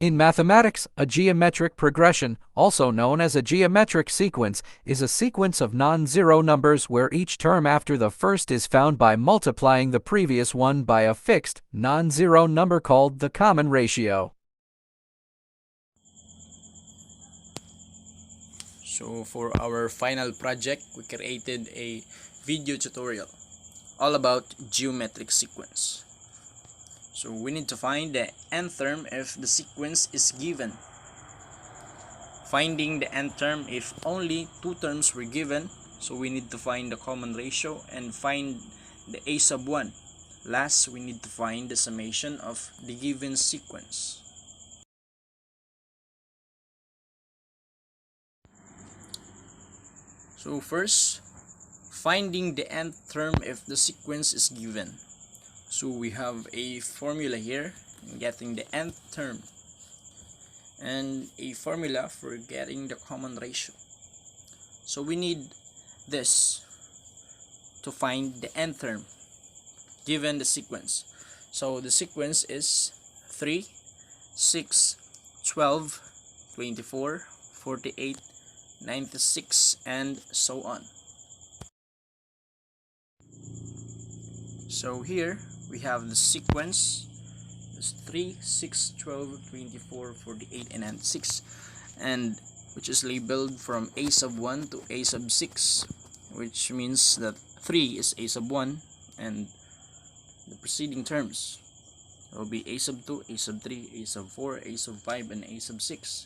In mathematics, a geometric progression, also known as a geometric sequence, is a sequence of non-zero numbers where each term after the first is found by multiplying the previous one by a fixed, non-zero number called the common ratio. So for our final project, we created a video tutorial all about geometric sequence. So we need to find the nth term if the sequence is given. Finding the nth term if only two terms were given, so we need to find the common ratio and find the a sub 1. Last, we need to find the summation of the given sequence. So first, finding the nth term if the sequence is given. So we have a formula here in getting the nth term and a formula for getting the common ratio. So we need this to find the nth term given the sequence. So the sequence is 3, 6, 12, 24, 48, 96, and so on. So here we have the sequence. It's 3, 6, 12, 24, 48, and 96, and which is labeled from a sub 1 to a sub 6, which means that 3 is a sub 1 and the preceding terms will be a sub 2, a sub 3, a sub 4, a sub 5, and a sub 6.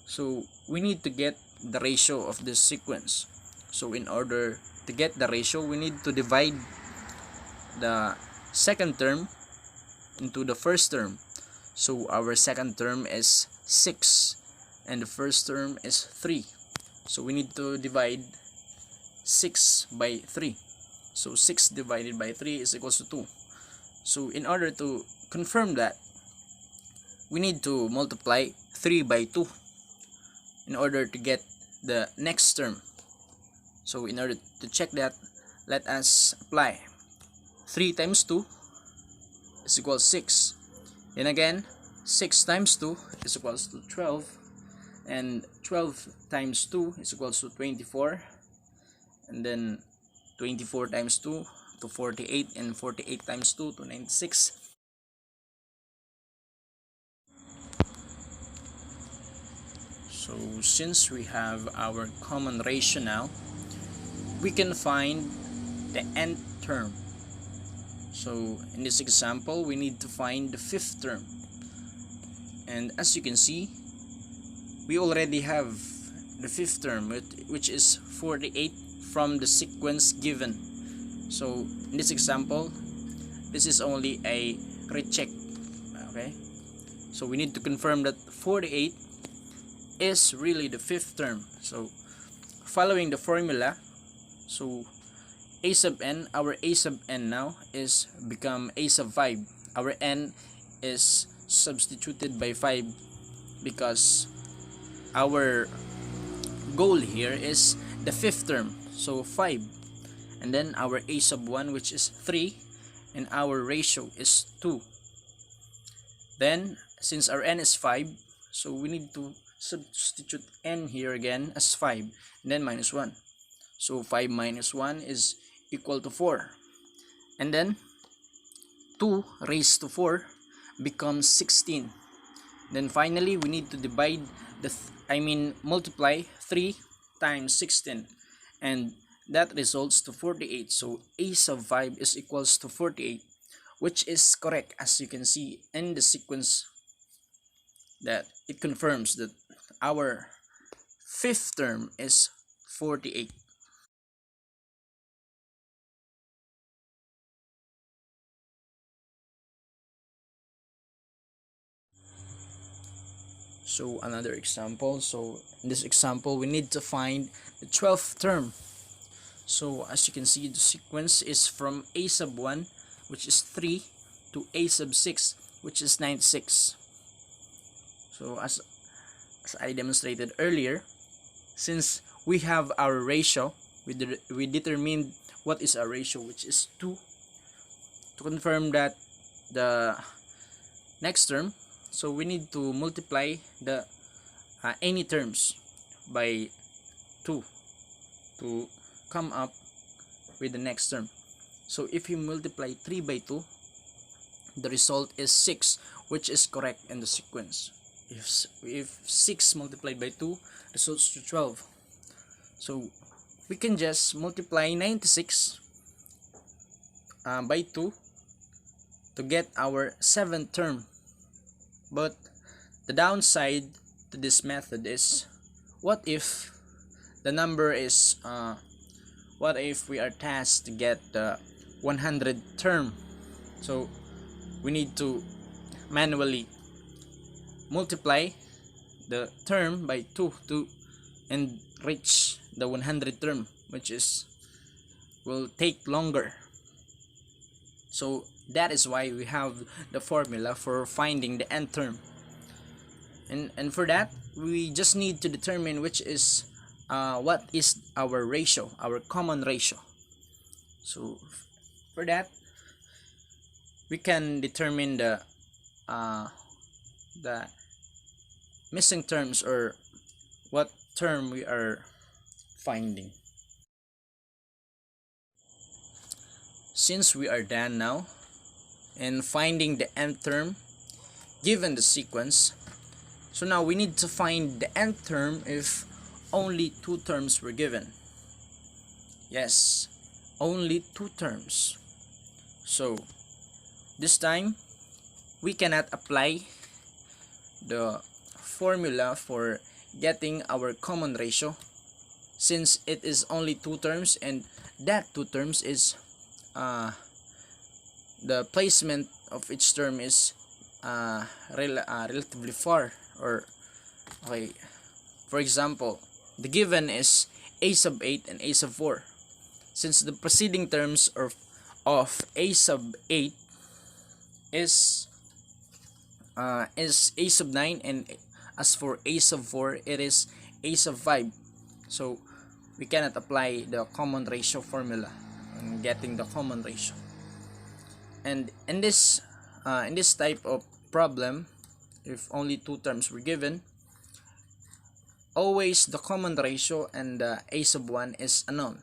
So we need to get the ratio of this sequence. So in order to get the ratio, we need to divide the second term into the first term. So our second term is 6 and the first term is 3. So we need to divide 6 by 3. So 6 divided by 3 is equals to 2. So in order to confirm that, we need to multiply 3 by 2 in order to get the next term. So in order to check that, let us apply 3 times 2 is equals 6. Then again, 6 times 2 is equals to 12. And 12 times 2 is equals to 24. And then 24 times 2 to 48. And 48 times 2 to 96. So since we have our common ratio now, we can find the nth term. So in this example, we need to find the fifth term. And as you can see, we already have the fifth term, which is 48 from the sequence given. So in this example, this is only a recheck. Okay? So we need to confirm that 48 is really the fifth term. So following the formula, so a sub n, our a sub n now is become a sub 5. Our n is substituted by 5 because our goal here is the fifth term, so 5. And then our a sub 1, which is 3, and our ratio is 2. Then since our n is 5, so we need to substitute n here again as 5 and then minus 1. So 5 minus 1 is equal to 4. And then 2 raised to 4 becomes 16. Then finally, we need to divide multiply 3 times 16, and that results to 48. So a sub 5 is equals to 48, which is correct, as you can see in the sequence, that it confirms that our fifth term is 48. So another example. So in this example, we need to find the 12th term. So as you can see, the sequence is from a sub 1, which is 3, to a sub 6, which is 96. So as I demonstrated earlier, since we have our ratio, we determined what is our ratio, which is 2. To confirm that the next term, So we need to multiply the any terms by 2 to come up with the next term. So if you multiply 3 by 2, the result is 6, which is correct in the sequence. If 6 multiplied by 2 results to 12, so we can just multiply 96 by 2 to get our 7th term. But the downside to this method is, what if the number is what if we are tasked to get the 100th term? So we need to manually multiply the term by 2 and reach the 100th term, which will take longer. So that is why we have the formula for finding the nth term. And for that, we just need to determine which is what is our ratio, our common ratio. So for that, we can determine the missing terms, or what term we are finding. Since we are done now in finding the nth term given the sequence, so now we need to find the nth term if only 2 terms were given. Yes, only 2 terms. So this time we cannot apply the formula for getting our common ratio, since it is only 2 terms, and that 2 terms is the placement of each term is relatively far. Or okay, for example, the given is a sub 8 and a sub 4. Since the preceding terms of a sub 8 is a sub 9, and as for a sub 4, it is a sub 5. So we cannot apply the common ratio formula in getting the common ratio. And in this type of problem, if only 2 terms were given, always the common ratio and the a sub 1 is unknown,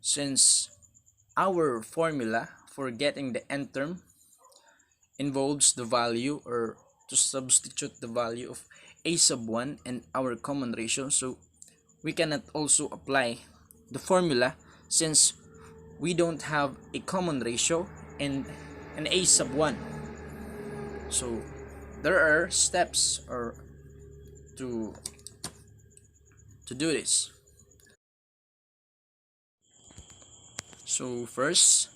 since our formula for getting the nth term involves the value, or to substitute the value of a sub 1 and our common ratio. So we cannot also apply the formula, since we don't have a common ratio and an a sub 1. So there are steps or to do this. So first,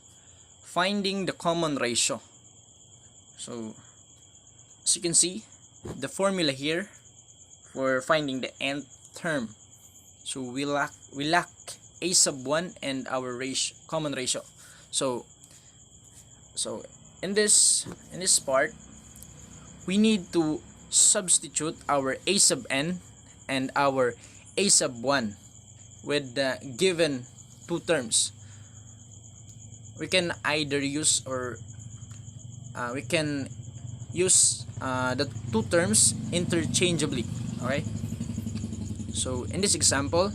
finding the common ratio. So as you can see, the formula here for finding the nth term, so we lack a sub 1 and our common ratio. So in this part, we need to substitute our a sub n and our a sub 1 with the given 2 terms. We can either use, or we can use the 2 terms interchangeably. Alright, so in this example,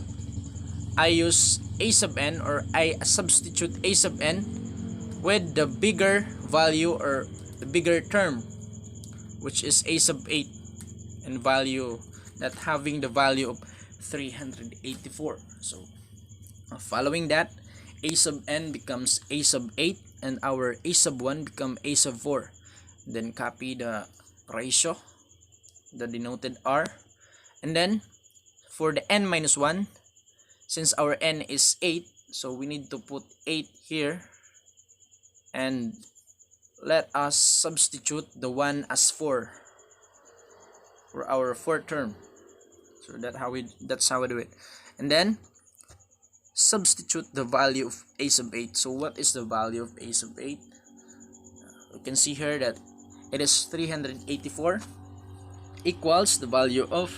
I use a sub n, or I substitute a sub n with the bigger value, or the bigger term, which is a sub 8, and value that having the value of 384. So following that, a sub n becomes a sub 8 and our a sub 1 become a sub 4. Then copy the ratio, the denoted r, and then for the n minus 1, since our n is 8, so we need to put 8 here, and let us substitute the 1 as 4 for our 4th term. So that's how we do it. And then substitute the value of a sub 8. So what is the value of a sub 8? You can see here that it is 384 equals the value of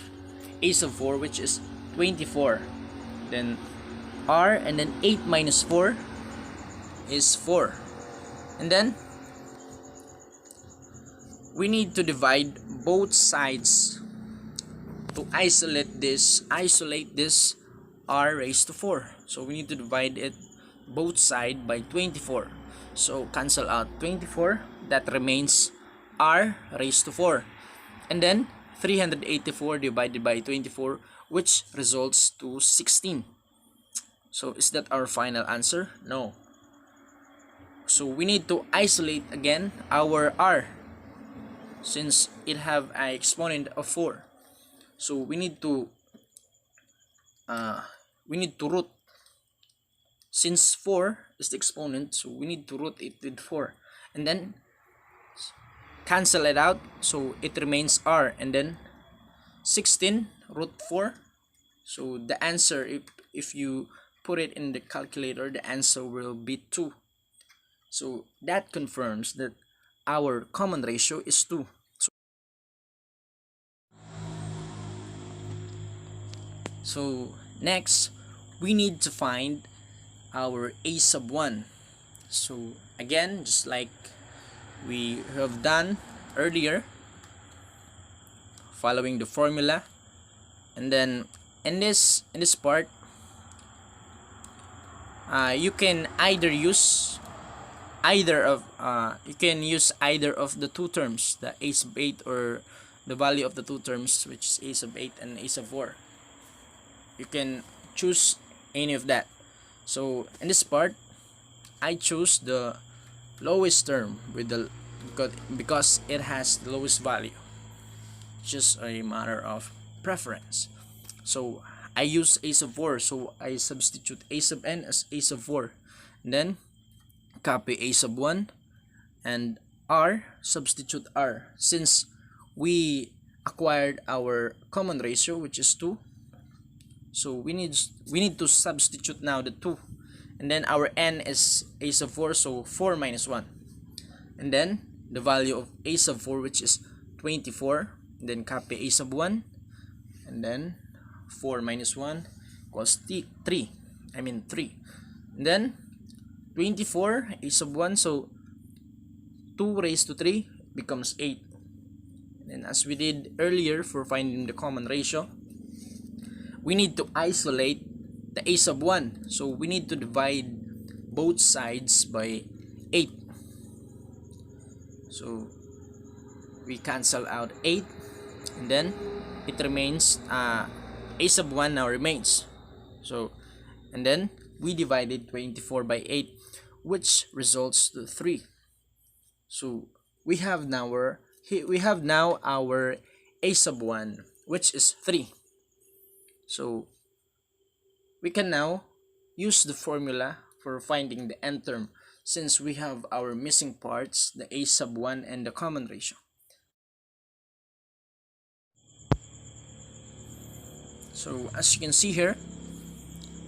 a sub 4, which is 24. Then r, and then 8 minus 4 is 4. And then we need to divide both sides to isolate this r raised to 4. So we need to divide it both side by 24. So cancel out 24, that remains r raised to 4. And then 384 divided by 24, which results to 16. So is that our final answer? No. So we need to isolate again our r, since it have an exponent of 4. So we need to root, since 4 is the exponent, so we need to root it with 4 and then cancel it out, so it remains r, and then 16 root 4. So the answer, if you put it in the calculator, the answer will be 2. So that confirms that our common ratio is 2. So next, we need to find our a sub 1. So again, just like we have done earlier, following the formula, and then in this part, you can either use either of the two terms, the a sub 8 or the value of the two terms, which is a sub 8 and a sub 4. You can choose any of that. So in this part, I choose the lowest term with the because it has the lowest value. Just a matter of preference. So I use a sub 4, so I substitute a sub n as a sub 4, and then copy a sub 1 and r, substitute r, since we acquired our common ratio, which is 2. So we need to substitute now the 2, and then our n is a sub 4, so 4 minus 1, and then the value of a sub 4, which is 24, and then copy a sub 1, and then 4 minus 1 equals 3, and then 24 a sub 1, so 2 raised to 3 becomes 8. And as we did earlier for finding the common ratio, we need to isolate the a sub 1, so we need to divide both sides by 8. So we cancel out 8, and then it remains a sub 1 now remains. So and then we divided 24 by 8, which results to 3. So we have now our a sub 1, which is 3. So we can now use the formula for finding the n term, since we have our missing parts, the a sub 1 and the common ratio. So as you can see here,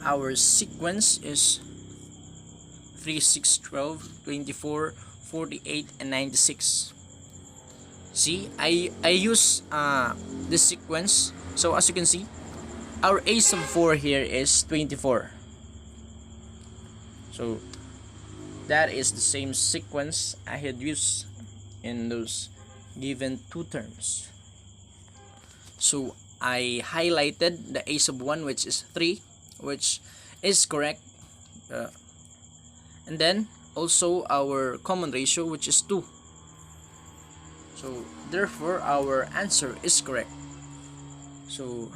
our sequence is 3, 6, 12, 24, 48, and 96. See, I use this sequence. So as you can see, our a sub 4 here is 24. So that is the same sequence I had used in those given two terms. So I highlighted the a sub 1, which is 3, which is correct, and then also our common ratio, which is 2. So therefore our answer is correct. So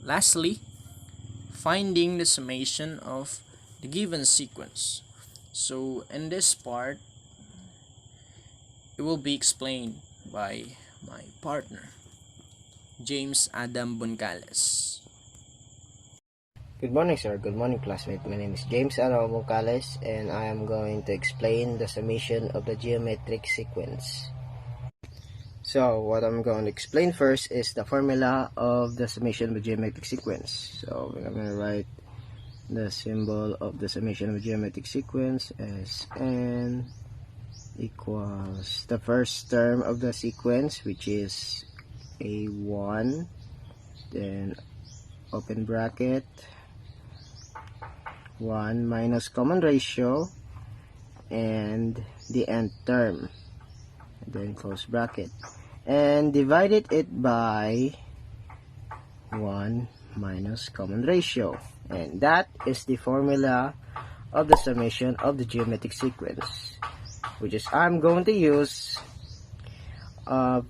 lastly, finding the summation of the given sequence. So in this part, it will be explained by my partner, James Adam Boncales. Good morning, sir. Good morning, classmate. My name is James Adam Boncales, and I am going to explain the summation of the geometric sequence. So what I'm going to explain first is the formula of the summation of the geometric sequence. So I'm going to write the symbol of the summation of the geometric sequence as n equals the first term of the sequence, which is a1, then open bracket, 1 minus common ratio and the nth term, and then close bracket, and divided it by 1 minus common ratio, and that is the formula of the summation of the geometric sequence, which is I'm going to use that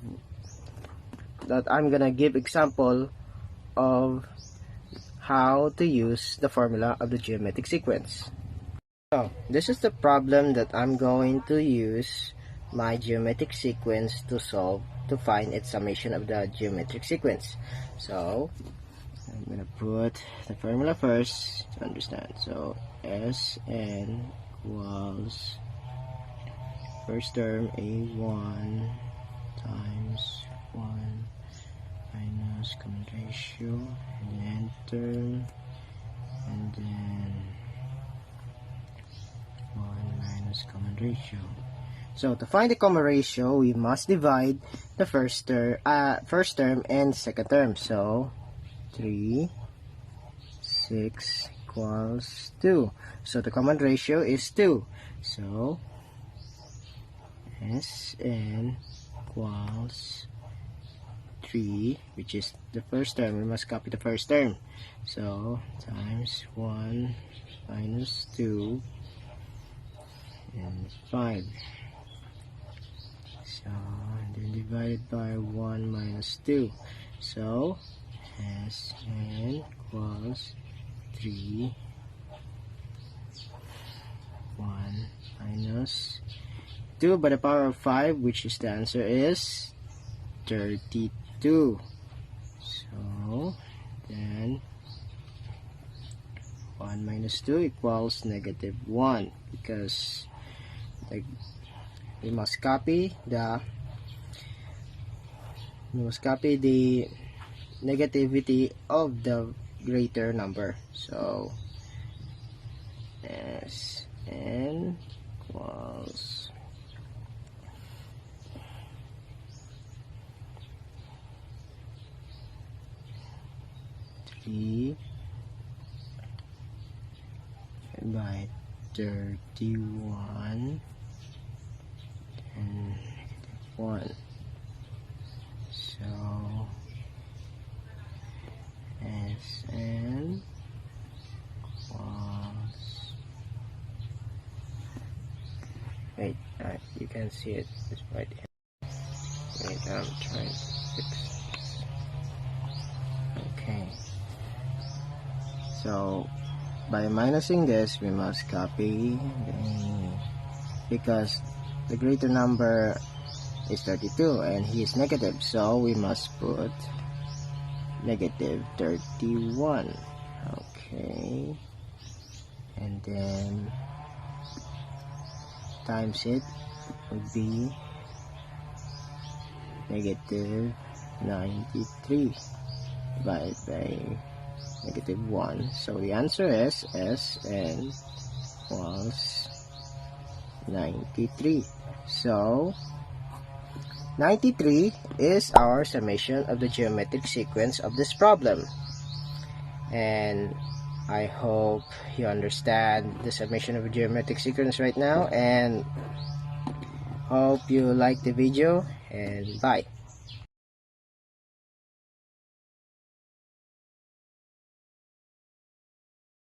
I'm gonna give example of how to use the formula of the geometric sequence. So this is the problem that I'm going to use my geometric sequence to solve, to find its summation of the geometric sequence. So I'm gonna put the formula first to understand. So Sn equals first term a1 times 1 minus common ratio, and then term, and then 1 minus common ratio. So to find the common ratio, we must divide the first term and second term. So 3, 6 equals 2. So the common ratio is 2. So Sn equals 3, which is the first term. We must copy the first term. So times 1 minus 2 and 5. So and then divided by 1 minus 2. So Sn equals 3, 1 minus 2 by the power of 5, which is the answer is 32. So then 1 minus 2 equals negative 1, because we must copy the negativity of the greater number. So Sn equals 3 by 31 and negative 1. So Sn equals, wait, you can see it, it's right here. Wait, I'm trying to fix this. Okay, so by minusing this, we must copy because the greater number is 32 and he is negative, so we must put negative 31. Okay, and then times it would be negative 93 divided by negative 1. So the answer is Sn equals 93. So 93 is our summation of the geometric sequence of this problem. And I hope you understand the summation of a geometric sequence right now, and hope you like the video, and bye.